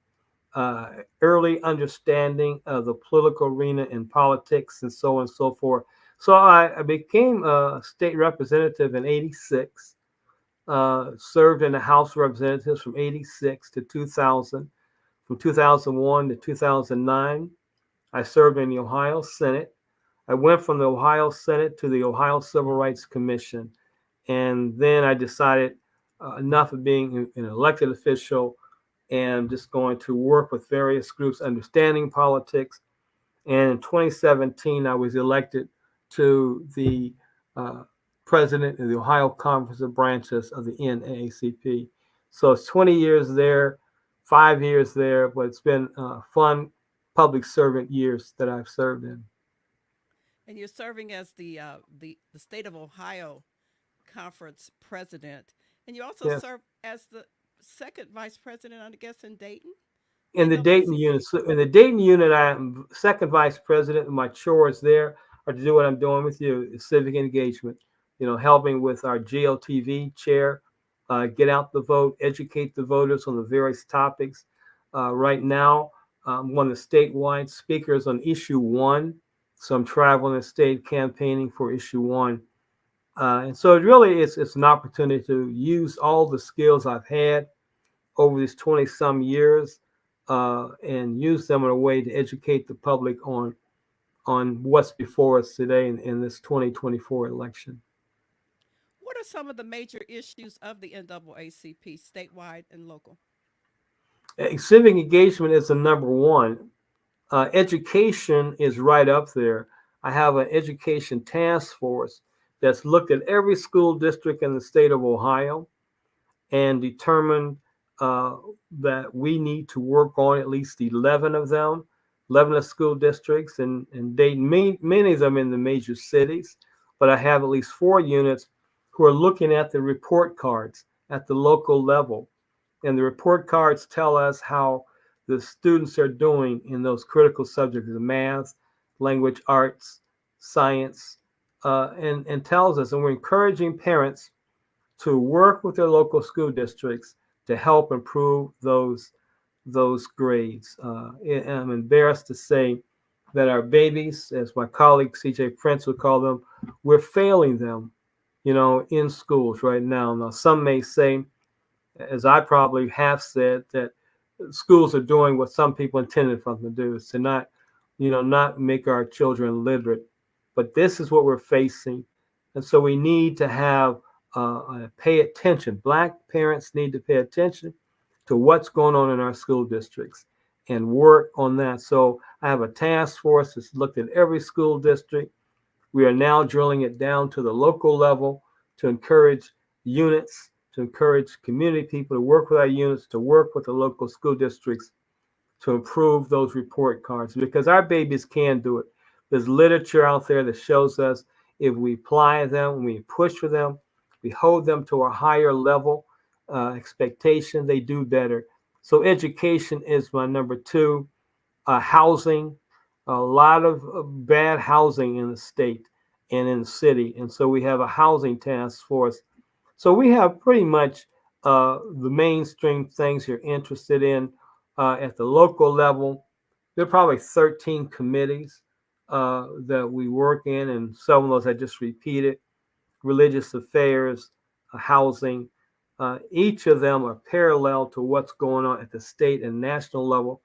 [SPEAKER 4] early understanding of the political arena and politics and so on and so forth. So I became a state representative in '86, served in the House of Representatives from '86 to 2000. From 2001 to 2009, I served in the Ohio Senate. I went from the Ohio Senate to the Ohio Civil Rights Commission. And then I decided enough of being an elected official and just going to work with various groups, understanding politics. And in 2017, I was elected to the president of the Ohio Conference of Branches of the NAACP. So it's 20 years there, 5 years there, but it's been fun public servant years that I've served in.
[SPEAKER 2] And you're serving as the state of Ohio conference president, and you also serve as the second vice president, I guess, in Dayton.
[SPEAKER 4] In the Dayton unit, I am second vice president, and my chores there are to do what I'm doing with you, civic engagement. Helping with our GLTV chair, get out the vote, educate the voters on the various topics. Right now, I'm one of the statewide speakers on issue 1, so I'm traveling the state campaigning for issue 1. And so it really is an opportunity to use all the skills I've had over these 20-some years and use them in a way to educate the public on what's before us today in this 2024 election.
[SPEAKER 2] What are some of the major issues of the NAACP, statewide and local?
[SPEAKER 4] Civic engagement is the number one. Education is right up there. I have an education task force that's looked at every school district in the state of Ohio and determined that we need to work on at least 11 of them, 11 of school districts, and Dayton, many of them in the major cities. But I have at least 4 units who are looking at the report cards at the local level. And the report cards tell us how the students are doing in those critical subjects of math, language, arts, science, and tells us, and we're encouraging parents to work with their local school districts to help improve those grades. I'm embarrassed to say that our babies, as my colleague CJ Prince would call them, we're failing them, in schools right now. Now, some may say, as I probably have said, that schools are doing what some people intended for them to do, is to not make our children literate. But this is what we're facing. And so we need to have pay attention. Black parents need to pay attention to what's going on in our school districts and work on that. So I have a task force that's looked at every school district. We are now drilling it down to the local level to encourage units, to encourage community people to work with our units, to work with the local school districts to improve those report cards, because our babies can do it. There's literature out there that shows us if we apply them, we push for them, we hold them to a higher level expectation, they do better. So education is my number two. Housing, a lot of bad housing in the state and in the city. And so we have a housing task force. So we have pretty much the mainstream things you're interested in at the local level. There are probably 13 committees that we work in, and some of those I just repeated: religious affairs, housing. Each of them are parallel to what's going on at the state and national level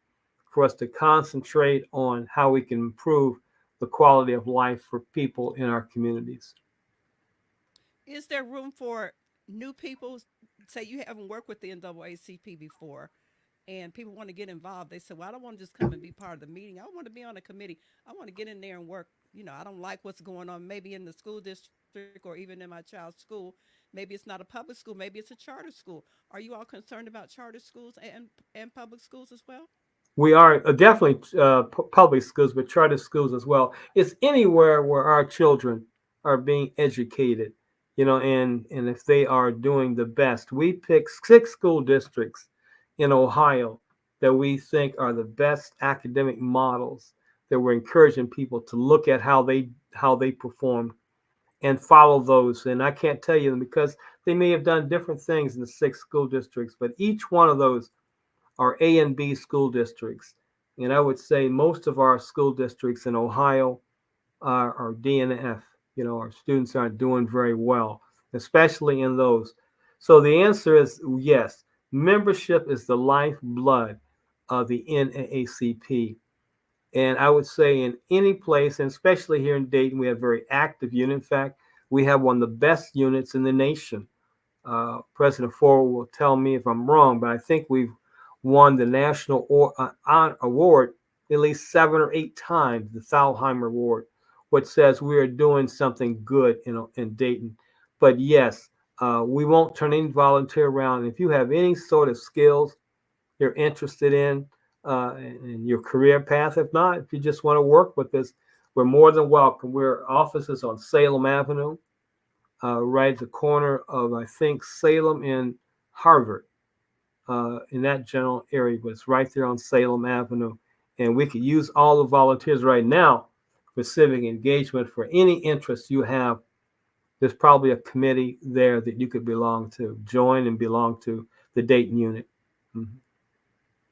[SPEAKER 4] for us to concentrate on how we can improve the quality of life for people in our communities.
[SPEAKER 2] Is there room for new people? Say you haven't worked with the NAACP before, and people want to get involved. They say, "Well, I don't want to just come and be part of the meeting. I want to be on a committee. I want to get in there and work. I don't like what's going on, maybe in the school district or even in my child's school. Maybe it's not a public school. Maybe it's a charter school. Are you all concerned about charter schools and public schools as well?"
[SPEAKER 4] We are definitely public schools, but charter schools as well. It's anywhere where our children are being educated, and if they are doing the best. We pick 6 school districts in Ohio that we think are the best academic models, that we're encouraging people to look at how they perform and follow those. And I can't tell you them because they may have done different things in the 6 school districts, but each one of those are A and B school districts. And I would say most of our school districts in Ohio are D and F. Our students aren't doing very well, especially in those. So the answer is yes. Membership is the lifeblood of the NAACP. And I would say in any place, and especially here in Dayton, we have a very active unit. In fact, we have one of the best units in the nation. President Ford will tell me if I'm wrong, but I think we've won the national award at least 7 or 8 times, the Thalheimer Award, which says we are doing something good in Dayton. But yes, we won't turn any volunteer around. If you have any sort of skills you're interested in your career path, if not, if you just want to work with us, we're more than welcome. We're offices on Salem Avenue, right at the corner of, I think, Salem and Harvard, in that general area, but it's right there on Salem Avenue. And we could use all the volunteers right now for civic engagement. For any interest you have, there's probably a committee there that you could join and belong to the Dayton unit. Mm-hmm.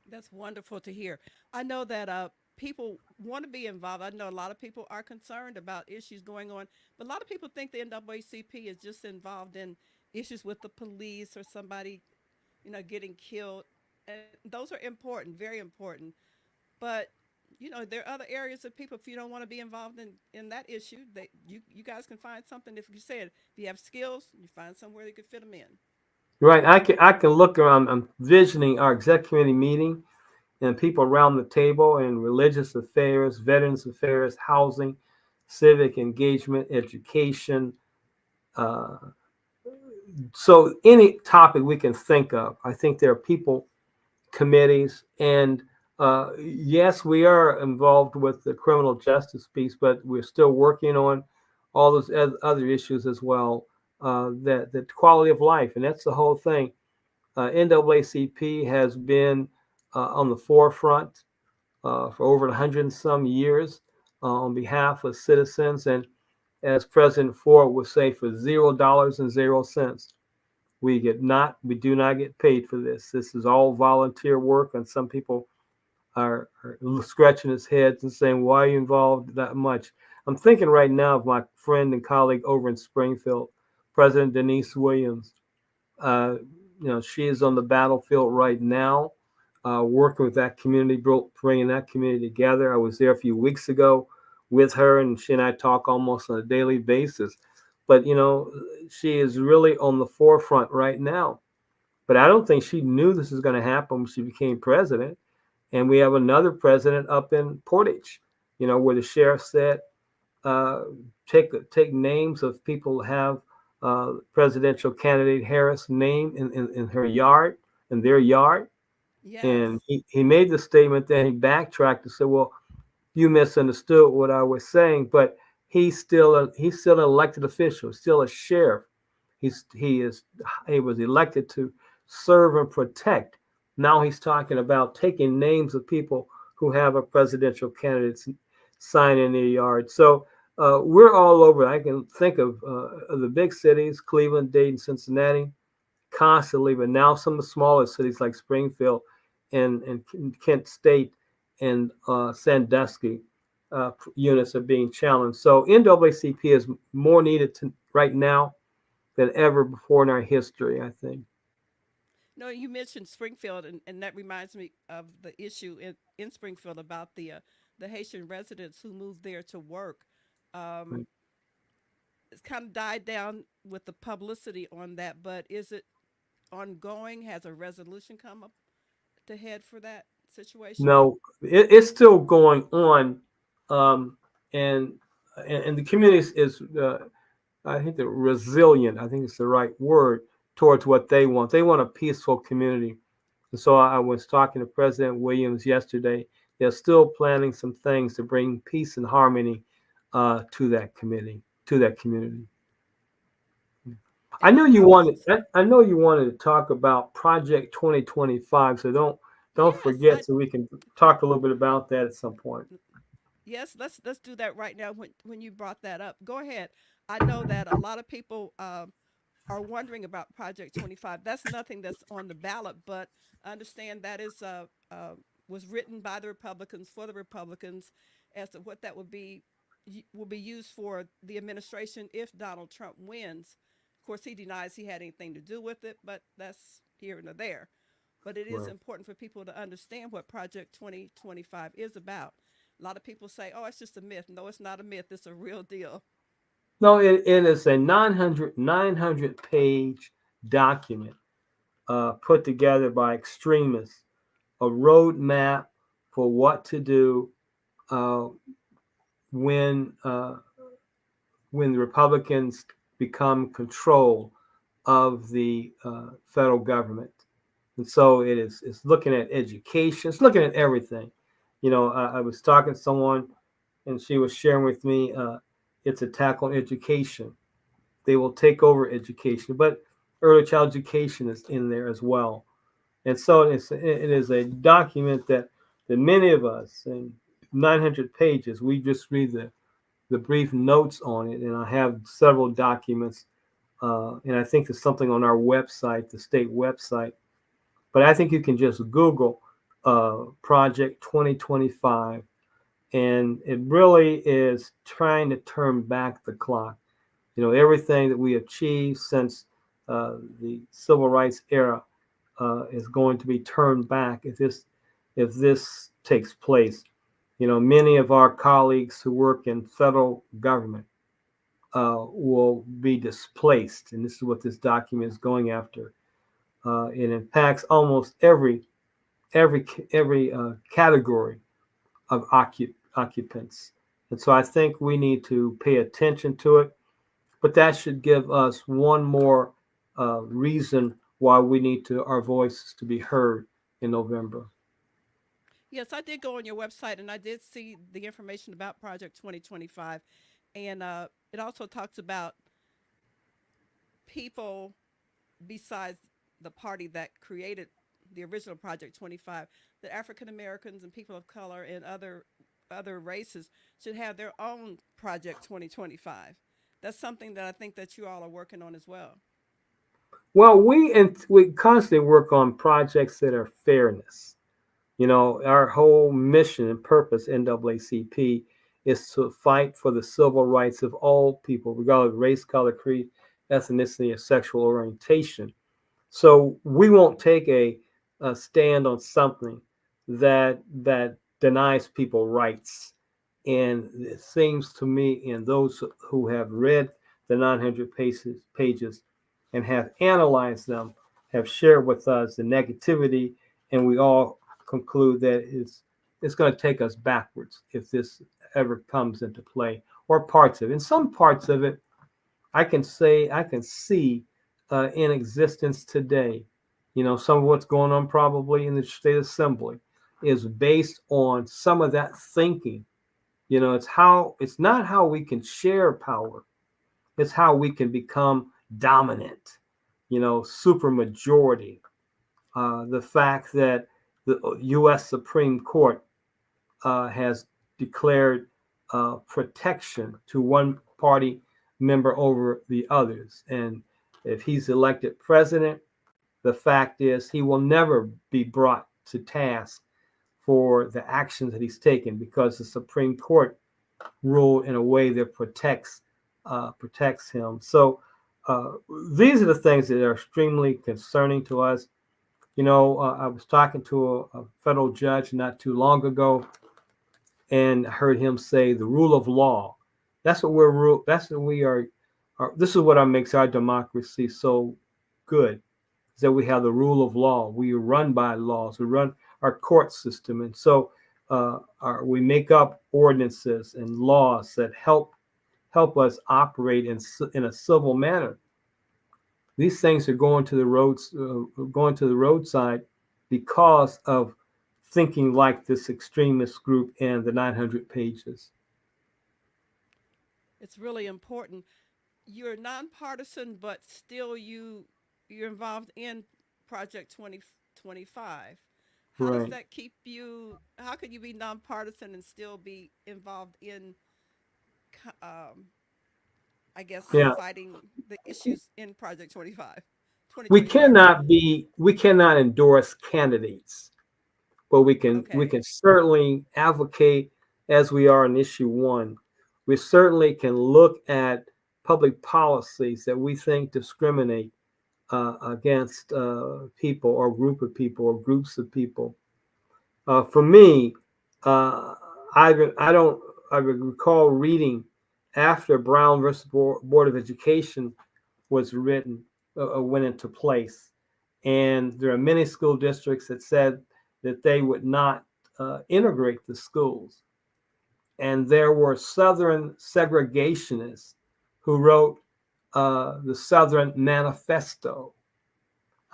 [SPEAKER 2] That's wonderful to hear. I know that people want to be involved. I know a lot of people are concerned about issues going on, but a lot of people think the NAACP is just involved in issues with the police or somebody, getting killed. And those are important, very important. But there are other areas of people. If you don't want to be involved in that issue, that you guys can find something. If you have skills, you find somewhere you can fit them in.
[SPEAKER 4] Right. I can look around. I'm visioning our exec committee meeting and people around the table in religious affairs, veterans affairs, housing, civic engagement, education. So any topic we can think of, I think there are people, committees, and yes, we are involved with the criminal justice piece, but we're still working on all those other issues as well. That quality of life, and that's the whole thing. NAACP has been on the forefront for over 100 and some years on behalf of citizens, and as President Ford would say, for $0 and 0 cents. We do not get paid for this. This is all volunteer work, and some people are scratching his heads and saying, "Why are you involved that much?" I'm thinking right now of my friend and colleague over in Springfield, President Denise Williams. She is on the battlefield right now, working with that community, bringing that community together. I was there a few weeks ago with her, and she and I talk almost on a daily basis. But she is really on the forefront right now. But I don't think she knew this was going to happen when she became president. And we have another president up in Portage, where the sheriff said, uh, take names of people who have presidential candidate Harris' name in her yard, in their yard.
[SPEAKER 2] Yes.
[SPEAKER 4] And he made the statement, then he backtracked and said, well, you misunderstood what I was saying, but he's still an elected official, still a sheriff. He was elected to serve and protect. Now he's talking about taking names of people who have a presidential candidate's sign in their yard. So we're all over. I can think of the big cities, Cleveland, Dayton, Cincinnati, constantly, but now some of the smaller cities like Springfield and Kent State and Sandusky units are being challenged. So NAACP is more needed right now than ever before in our history, I think.
[SPEAKER 2] No, you mentioned Springfield, and that reminds me of the issue in Springfield about the Haitian residents who moved there to work. Um,
[SPEAKER 4] Right.
[SPEAKER 2] it's kind of died down with the publicity on that, but is it ongoing? Has a resolution come up to head for that situation?
[SPEAKER 4] No, it's still going on, um, and and the community is I think they're resilient. I think it's the right word towards what they want. They want a peaceful community. And so I was talking to President Williams yesterday. They're still planning some things to bring peace and harmony to that committee, to that community. I
[SPEAKER 2] And
[SPEAKER 4] know
[SPEAKER 2] the
[SPEAKER 4] you wanted.
[SPEAKER 2] houses.
[SPEAKER 4] I know you wanted to talk about Project 2025. So don't
[SPEAKER 2] Yes,
[SPEAKER 4] forget. So we can talk a little bit about that at some point.
[SPEAKER 2] yes. Let's do that right now. When you brought that up, go ahead. I know that a lot of people are wondering about Project 25. That's nothing that's on the ballot, but I understand that was written by the Republicans for the Republicans as to what that will be used for the administration if Donald Trump wins. Of course, he denies he had anything to do with it, but that's here and there. But it is
[SPEAKER 4] Right.
[SPEAKER 2] important for people to understand what Project 2025 is about. A lot of people say, "Oh, it's just a myth." No, it's not a myth. It's a real deal.
[SPEAKER 4] No, it is a 900 page document put together by extremists, a roadmap for what to do uh, when uh, when the Republicans become control of the federal government. And so it's looking at education, it's looking at everything. I was talking to someone and she was sharing with me its attack on education. They will take over education, but early child education is in there as well. And so it is a document that many of us, in 900 pages, we just read the brief notes on it. And I have several documents, and I think there's something on our website, the state website. But I think you can just Google Project 2025, and it really is trying to turn back the clock. Everything that we achieved since the civil rights era is going to be turned back if this takes place. Many of our colleagues who work in federal government will be displaced, and this is what this document is going after. It impacts almost every category of occupants, and so I think we need to pay attention to it. But that should give us one more reason why we need our voices to be heard in November.
[SPEAKER 2] Yes, I did go on your website and I did see the information about Project 2025. And it also talks about people besides the party that created the original Project 25, that African Americans and people of color and other races should have their own Project 2025. That's something that I think that you all are working on as well.
[SPEAKER 4] Well, we constantly work on projects that are fairness. Our whole mission and purpose, NAACP, is to fight for the civil rights of all people, regardless of race, color, creed, ethnicity, or sexual orientation. So we won't take a stand on something that denies people rights. And it seems to me, and those who have read the 900 pages and have analyzed them, have shared with us the negativity, and we all conclude that it's going to take us backwards if this ever comes into play, or parts of it. In some parts of it, I can see in existence today. Some of what's going on probably in the state assembly is based on some of that thinking. It's not how we can share power, it's how we can become dominant, super majority. The fact that the U.S. Supreme Court has declared protection to one party member over the others. And if he's elected president, the fact is he will never be brought to task for the actions that he's taken, because the Supreme Court ruled in a way that protects him. So these are the things that are extremely concerning to us. I was talking to a federal judge not too long ago, and heard him say the rule of law. That's what we are. This is what makes our democracy so good, is that we have the rule of law. We run by laws. We run our court system, and so we make up ordinances and laws that help us operate in a civil manner. These things are going to the roadside because of thinking like this extremist group and the 900 pages.
[SPEAKER 2] It's really important. You're nonpartisan, but still you're involved in Project 2025. How does
[SPEAKER 4] Right.
[SPEAKER 2] that keep you? How can you be nonpartisan and still be involved in, um, I guess,
[SPEAKER 4] Yeah.
[SPEAKER 2] fighting the issues in Project
[SPEAKER 4] We
[SPEAKER 2] 2025? Rather.
[SPEAKER 4] we cannot endorse candidates, but we can
[SPEAKER 2] Okay.
[SPEAKER 4] certainly advocate, as we are in issue 1. We certainly can look at public policies that we think discriminate against people or group of people or groups of people. For me, uh, I don't I recall reading after Brown versus Board of Education was went into place, and there are many school districts that said that they would not integrate the schools, and there were Southern segregationists who wrote the Southern Manifesto.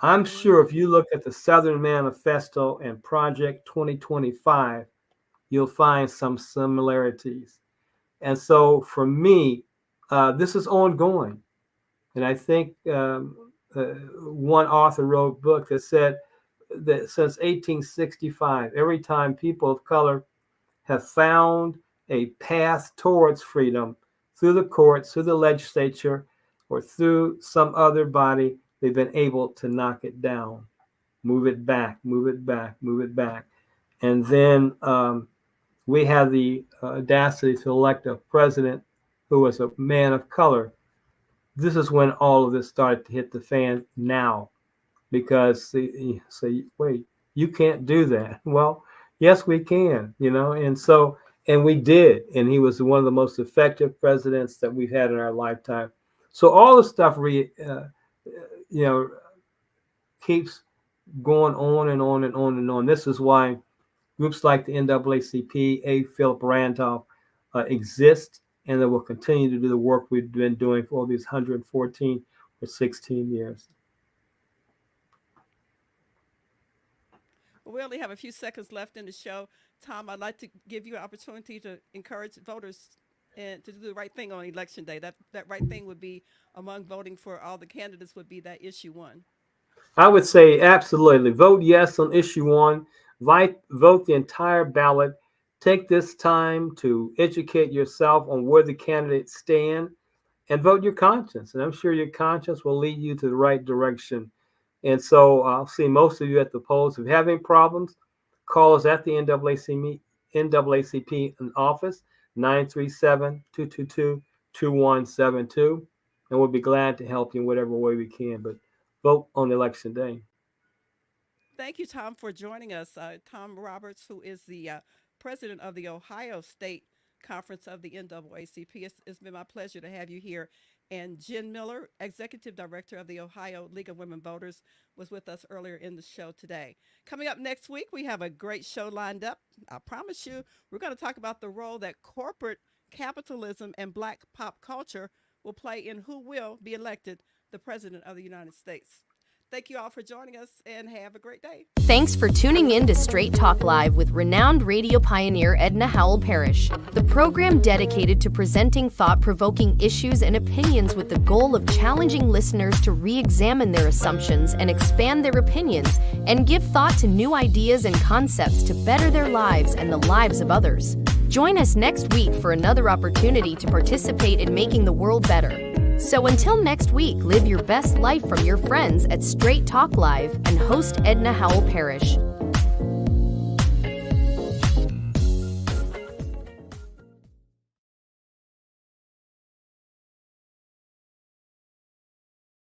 [SPEAKER 4] I'm sure if you look at the Southern Manifesto and Project 2025, you'll find some similarities. And so for me, this is ongoing. And I think one author wrote a book that said that since 1865, every time people of color have found a path towards freedom through the courts, through the legislature, or through some other body, they've been able to knock it down, move it back, move it back, move it back. And then we have the audacity to elect a president who was a man of color. This is when all of this started to hit the fan now, because you say, wait, you can't do that. Well, yes, we can, and we did. And he was one of the most effective presidents that we've had in our lifetime. So all the stuff, keeps going on and on and on and on. This is why groups like the NAACP, Philip Randolph, exist, and that will continue to do the work we've been doing for all these 114 or 16 years.
[SPEAKER 2] We only have a few seconds left in the show. Tom, I'd like to give you an opportunity to encourage voters and to do the right thing on election day. That right thing would be, among voting for all the candidates, would be that issue 1.
[SPEAKER 4] I would say absolutely. Vote yes on issue 1. Vote the entire ballot. Take this time to educate yourself on where the candidates stand, and vote your conscience. And I'm sure your conscience will lead you to the right direction. And so I'll see most of you at the polls. If you have any problems, call us at the NAACP in office, 937-222-2172. And we'll be glad to help you in whatever way we can. But vote on election day.
[SPEAKER 2] Thank you, Tom, for joining us. Tom Roberts, who is the president of the Ohio State Conference of the NAACP. It's been my pleasure to have you here. And Jen Miller, Executive Director of the Ohio League of Women Voters, was with us earlier in the show today. Coming up next week, we have a great show lined up. I promise you, we're going to talk about the role that corporate capitalism and Black pop culture will play in who will be elected the President of the United States. Thank you all for joining us, and have a great day.
[SPEAKER 1] Thanks for tuning in to Straight Talk Live with renowned radio pioneer Edna Howell-Parrish, the program dedicated to presenting thought-provoking issues and opinions with the goal of challenging listeners to re-examine their assumptions and expand their opinions and give thought to new ideas and concepts to better their lives and the lives of others. Join us next week for another opportunity to participate in making the world better. So until next week, live your best life from your friends at Straight Talk Live and host Edna Howell-Parrish.